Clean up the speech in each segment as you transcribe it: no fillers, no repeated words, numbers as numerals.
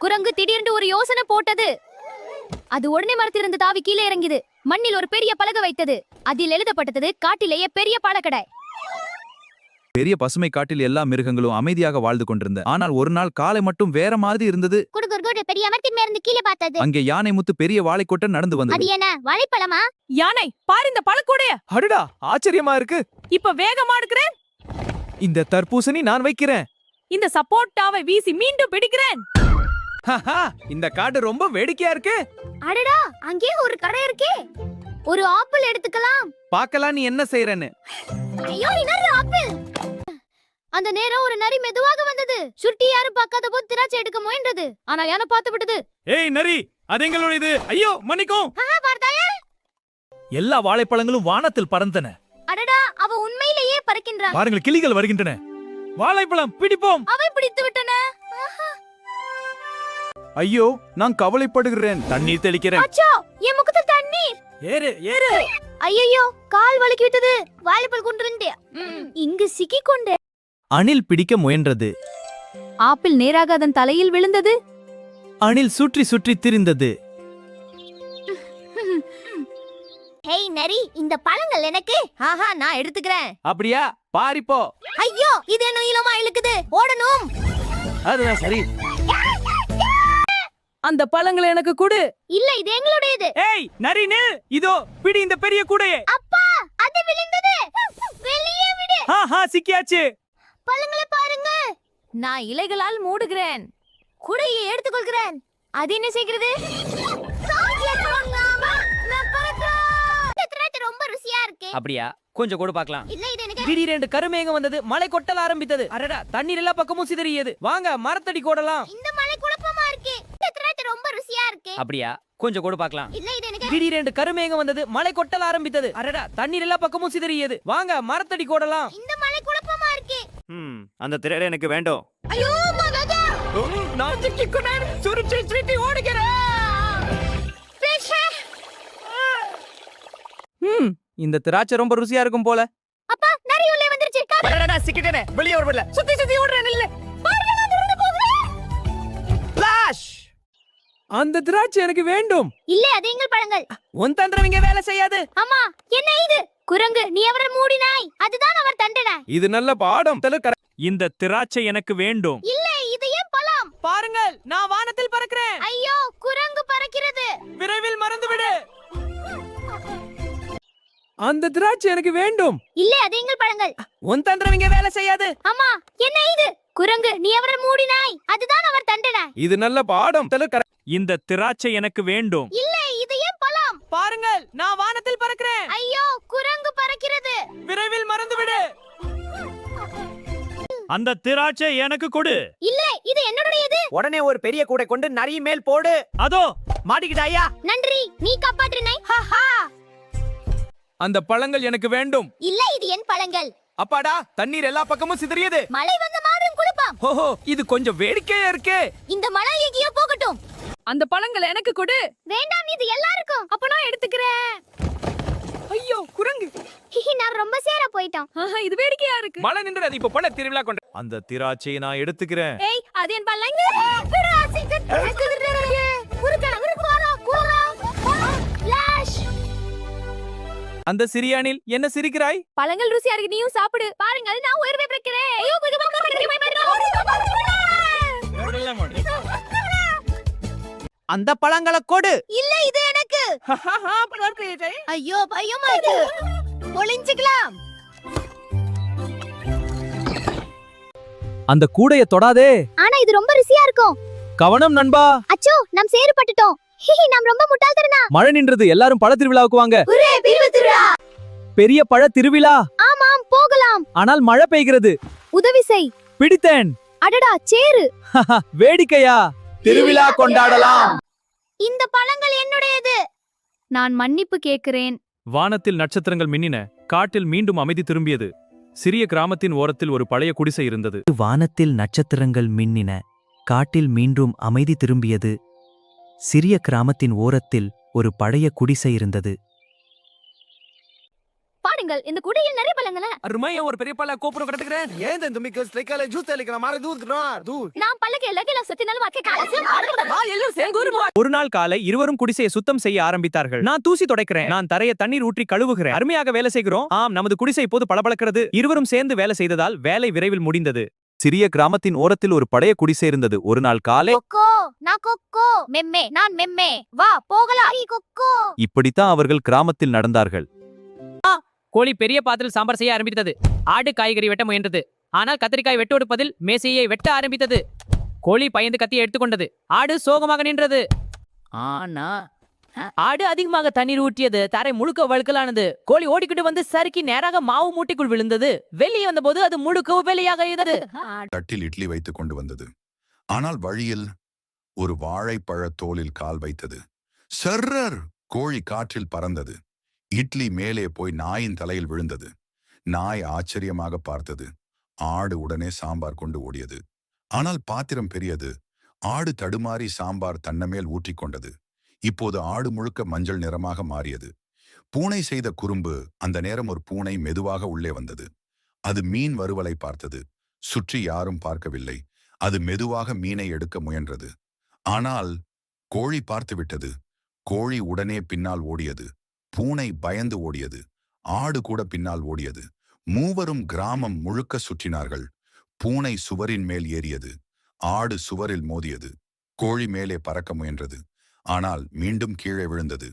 குரங்கு திடீர்னு ஒரு யோசனை போட்டது. அது உடனே மரத்திலிருந்து தாவி கீழே இறங்கியது. மண்ணில் ஒரு பெரிய பலகை வைத்தது. அதில் எழுதப்பட்டது, காட்டிலேயே பெரிய பழக்கடை. பெரிய பசுமை காட்டில் எல்லா மிருகங்களும் அமைதியாக வாழ்ந்து கொண்டிருந்த. ஆனால் ஒரு நாள் காலை மட்டும் வேற மாதிரி இருந்தது. பெரிய மரத்தின் மேலிருந்து கீழே பார்த்தது. அங்கே யானை முத்து பெரிய வாழைக்கொட்டை நடந்து வந்தது. அது என்ன, வாழைப்பழமா? யானை, பாரு இந்த பழக்கூடைய. அடடா, ஆச்சரியமா இருக்கு. இப்ப வேகமா எடுக்கிறேன். இந்த தர்பூசணி நான் வைக்கிறேன். இந்த சப்போட்டாவை வீசி மீண்டும் பிடிக்கிறேன். இந்த காடு ரொம்ப வேடிக்கையா இருக்கு. அடடா, அங்கே ஒரு கடை இருக்கே. ஒரு ஆப்பிள் எடுத்துக்கலாம். பார்க்கலாம் நீ என்ன செய்யறன்னு. ஐயோ, இன்னொரு ஆப்பிள். அந்த நேரம் ஒரு நரி மெதுவாக வந்தது. சுட்டி யாரும் பார்க்காத போது திராட்சை எடுக்க முயன்றது. ஆனா யானை பார்த்து விட்டது. ஏய் நரி, அது எங்களோட இது. ஐயோ மன்னிக்கும். பார்த்தாயா? எல்லா வாழைப்பழங்களும் வானத்தில் பறந்தன. அடடா, அவ உண்மையிலேயே பறக்கின்றான். பாருங்கள், கிளிகள் வருகின்றன. வாழைப்பழம் பிடிப்போம். அவை பிடித்து விட்டன. ஐயோ, நான் கவலைப்படுகிறேன். தண்ணீர் தெளிக்கிறேன். அச்சோ, என் முகத்தில் தண்ணீர். ஏறு ஏறு. ஐயோ, கால் வலிக்கி விட்டது. வாழைப்பழம் கொண்டு இங்கு சிக்கிக் கொண்டு அணில் பிடிக்க முயன்றது. ஆப்பிள் நேராக அதன் தலையில் விழுந்தது. அணில் சுற்றி சுற்றி திரிந்தது. ஹேய் நரி, இந்த பழங்கள் எனக்கு. நான் எடுத்துக்கிறேன். அப்படியா? பாரிப்போ. ஐயோ, இது என்ன நீளமா இழுக்குது. ஓடணும். அதுதான் சரி. அந்த பழங்களை எனக்கு கொடு. இல்ல, இது எங்களுடையது. ஏய் நரி, நில். இதோ பிடி இந்த பெரிய கூடையை. அப்பா, அது விழுந்தது. வெளியே விடு. சிக்கியாச்சு. பழங்களை பாருங்க. நான் இலைகளால் மூடுகிறேன். குடையை எடுத்துக்கொள்கிறேன். அது என்ன செய்கிறது? ரொம்ப ருசியா இருக்கு. அப்படியா? கொஞ்சம் கூட பார்க்கலாம். இல்ல, இது எனக்கு. திடீரென்று கருமேகம் வந்தது. மழை கொட்டல் ஆரம்பித்தது. அடடா, தண்ணீர் எல்லா பக்கமும் சிதறியது. வாங்க மரத்தடி கோடலாம். இந்த மலை குழப்பமா இருக்கு. இந்த திராட்சை ரொம்ப ருசியா இருக்கு. அப்படியா? கொஞ்சம் கூட பார்க்கலாம். இல்ல, இது எனக்கு. திடீரென்று கருமேகம் வந்தது. மழை கொட்டல் ஆரம்பித்தது. அடடா, தண்ணீர் எல்லா பக்கமும் சிதறியது. வாங்க மரத்தடி கோடலாம். இந்த மலை குழப்பமா இருக்கு. அந்த திரையில எனக்கு வேண்டும். ஐயோ, மகதா. நான் சிக்கிக்கொண்டேன். சுருட்டி சுருட்டி ஓடுகிறேன். இந்த திராட்சை ரொம்ப ருசியா இருக்கும் போல. அப்பா, நரி உள்ளே வந்துருச்சு. அடடா, சிக்கிட்டேனே. வெளியே வரல. சுத்தி சுத்தி ஓடுறேன். இல்ல. ஃபிளாஷ். அந்த திராட்சை எனக்கு வேண்டும். இல்ல, அது எங்கள் பழங்கள். உன் தந்திரம் இங்க வேலை செய்யாது. அம்மா, என்ன இது? குரங்கு, நீ அவரை மூடினாய். அதுதான் அவர் தண்டனை. இது நல்ல பாடம். இந்த திராட்சை எனக்கு வேண்டும். இல்ல, இது ஏன் பழம்? பாருங்கள், நான் வானத்தில் பறக்கிறேன். ஐயோ, குரங்கு பறக்கிறது. விரைவில் மறந்துவிடு. அந்த திராட்சை எனக்கு வேண்டும். இல்ல, அது எங்கள் பழங்கள். உன் தந்திரம் இங்க வேலை செய்யாது. அம்மா, என்ன இது? குரங்கு, நீ அவரை மூடினாய். அதுதான் அவர் தண்டனை. இது நல்ல பாடம். இந்த திராட்சை எனக்கு வேண்டும். இல்ல, இது ஏன் பழம்? பாருங்கள், நான் வானத்தில் பறக்கிறேன். ஐயோ, குரங்கு பறக்கிறது. விரைவில் மறந்துவிடு. அந்த திராட்சை எனக்கு கொடு. இல்ல, இது என்னுடையது. உடனே ஒரு பெரிய கூடை கொண்டு நரி மேல் போடு. அதோ மாட்டிக்கிட்டாயா? நன்றி, நீ காப்பாற்றினாய். அந்த பழங்கள் எனக்கு வேண்டும். இல்ல, இது என் பழங்கள். அப்பாடா, தண்ணீர் எல்லா பக்கமும் சிதறியது. மழை வந்து மாறும் குழப்பம். ஓஹோ, இது கொஞ்சம் வேடிக்கையா இருக்கே. இந்த மழை எங்கேயோ போகட்டும். அந்த பழங்களை எனக்கு கொடு. வேண்டாம், இது எல்லாருக்கும். அப்ப நான் எடுத்துக்கிறேன். ஐயோ, குரங்கு. நான் ரொம்ப சேர போயிட்டோம். இது வேடிக்கையா இருக்கு. மழை நின்று அது இப்ப பழ திருவிழா கொண்டு. அந்த திராட்சையை நான் எடுத்துக்கிறேன். ஏய், அது என் பழங்க. அந்த சிறியானில் என்ன சிரிக்கிறாய்? பழங்கள் ருசியா இருக்கு, நீயும் சாப்பிடு. பாருங்கள், நான் உயர்வை பிறக்கிறேன். அந்த பழங்களை கொடு. இல்ல, இது எனக்கு. ஐயோ, பயமா இருக்கு. ஒளிஞ்சுக்கலாம். அந்த கூடைய தொடாதே. ஆனா இது ரொம்ப ருசியா இருக்கும். கவனம் நண்பா. அச்சோ, நாம் சேறுபட்டுட்டோம். நாம் ரொம்ப முட்டாள்தனமா. மழை நின்றது. எல்லாரும் பழ திருவிழாவுக்கு வாங்க. பெரிய பழ திருவிழா. ஆமாம், போகலாம். ஆனால் மழை பெய்கிறது. உதவி செய். பிடித்தேன். அடடா, சேரு. வேடிக்கையா? திருவிழா கொண்டாடலாம். இந்த பழங்கள் என்னுடையது. நான் மன்னிப்பு கேட்கிறேன். வானத்தில் நட்சத்திரங்கள் மின்னின. காட்டில் மீண்டும் அமைதி திரும்பியது. சிறிய கிராமத்தின் ஓரத்தில் ஒரு பழைய குடிசை இருந்தது. வானத்தில் நட்சத்திரங்கள் மின்னின. காட்டில் மீண்டும் அமைதி திரும்பியது. சிறிய கிராமத்தின் ஓரத்தில் ஒரு பழைய குடிசை இருந்தது. பாருங்கள் இந்த குடையில் நிறைய பழங்கள. அருமையா ஒரு பெரிய பல்ல கோப்புரம் கட்டுக்கிறேன். ஏன் இந்த மிக்க ஸ்ட்ரைக்கால ஜூஸ் தெளிக்கிற மாதிரி தூத் நான் பல்லக்கையில கிலோ சுத்தினாலும் அக்கே காலசியம். எல்லாம் சேர்ந்து ஒரு நாள் காலை இருவரும் குடிசையை சுத்தம் செய்ய ஆரம்பித்தார்கள். நான் தூசி துடைக்கிறேன், நான் தரைய தண்ணீர் ஊற்றி கழுவுகிறேன். அருமையாக வேலை செய்கிறோம். ஆம், நமது குடிசை இப்போது பளபளக்கிறது. இருவரும் சேர்ந்து வேலை செய்ததால் வேலை விரைவில் முடிந்தது. சிறிய கிராமத்தின் ஓரத்தில் ஒரு பழைய குடிசை இருந்தது. ஒரு நாள் காலை கொக்கோ நான் கொக்கோ மெம்மே நான் மெம்மே வா போகலாம் கொக்கோ. இப்படித்தான் அவர்கள் கிராமத்தில் நடந்தார்கள். கோழி பெரிய பாத்திரத்தில் சாம்பார் செய்ய ஆரம்பித்தது. ஆடு காய்கறி வெட்ட முயன்றது. ஆனால் கத்திரிக்காய் வெட்டு எடுப்பதில் மேசையை வெட்ட ஆரம்பித்தது. கோழி பயந்து கத்தியை எடுத்துக்கொண்டது. ஆடு சோகமாக நின்றது. ஆனா ஆடு அதிகமாக தண்ணீர் ஊற்றியது. தரை முழுக்க வழுக்கலானது. கோழி ஓடிக்கிட்டு வந்து சறுக்கி நேராக மாவு மூட்டைக்குள் விழுந்தது. வெளியே வந்தபோது அது முழுக்க வெளியாக இருந்தது. தட்டில் இட்லி வைத்துக் கொண்டு வந்தது. ஆனால் வழியில் ஒரு வாழைப்பழ தோலில் கால் வைத்தது. சர்ரர்! கோழி காற்றில் பறந்தது. இட்லி மேலே போய் நாயின் தலையில் விழுந்தது. நாய் ஆச்சரியமாக பார்த்தது. ஆடு உடனே சாம்பார் கொண்டு ஓடியது. ஆனால் பாத்திரம் பெரியது. ஆடு தடுமாறி சாம்பார் தன்னமேல் ஊற்றிக்கொண்டது. இப்போது ஆடு முழுக்க மஞ்சள் நிறமாக மாறியது. பூனை செய்த குறும்பு. அந்த நேரம் ஒரு பூனை மெதுவாக உள்ளே வந்தது. அது மீன் வறுவலை பார்த்தது. சுற்றி யாரும் பார்க்கவில்லை. அது மெதுவாக மீனை எடுக்க முயன்றது. ஆனால் கோழி பார்த்து விட்டது. கோழி உடனே பின்னால் ஓடியது. பூனை பயந்து ஓடியது. ஆடு கூட பின்னால் ஓடியது. மூவரும் கிராமம் முழுக்க சுற்றினார்கள். பூனை சுவரின் மேல் ஏறியது. ஆடு சுவரில் மோதியது. கோழி மேலே பறக்க முயன்றது. ஆனால் மீண்டும் கீழே விழுந்தது.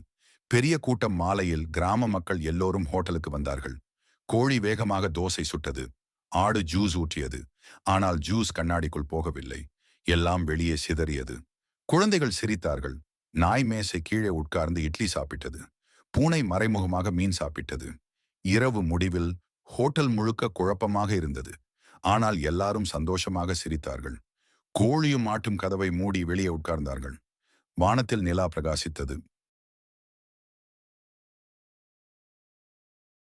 பெரிய கூட்டம். மாலையில் கிராம மக்கள் எல்லோரும் ஹோட்டலுக்கு வந்தார்கள். கோழி வேகமாக தோசை சுட்டது. ஆடு ஜூஸ் ஊற்றியது. ஆனால் ஜூஸ் கண்ணாடிக்குள் போகவில்லை. எல்லாம் வெளியே சிதறியது. குழந்தைகள் சிரித்தார்கள். நாய் மேசை கீழே உட்கார்ந்து இட்லி சாப்பிட்டது. பூனை மறைமுகமாக மீன் சாப்பிட்டது. இரவு முடிவில் ஹோட்டல் முழுக்க குழப்பமாக இருந்தது. ஆனால் எல்லாரும் சந்தோஷமாக சிரித்தார்கள். கோழியும் ஆட்டும் கதவை மூடி வெளியே உட்கார்ந்தார்கள். வானத்தில் நிலா பிரகாசித்தது.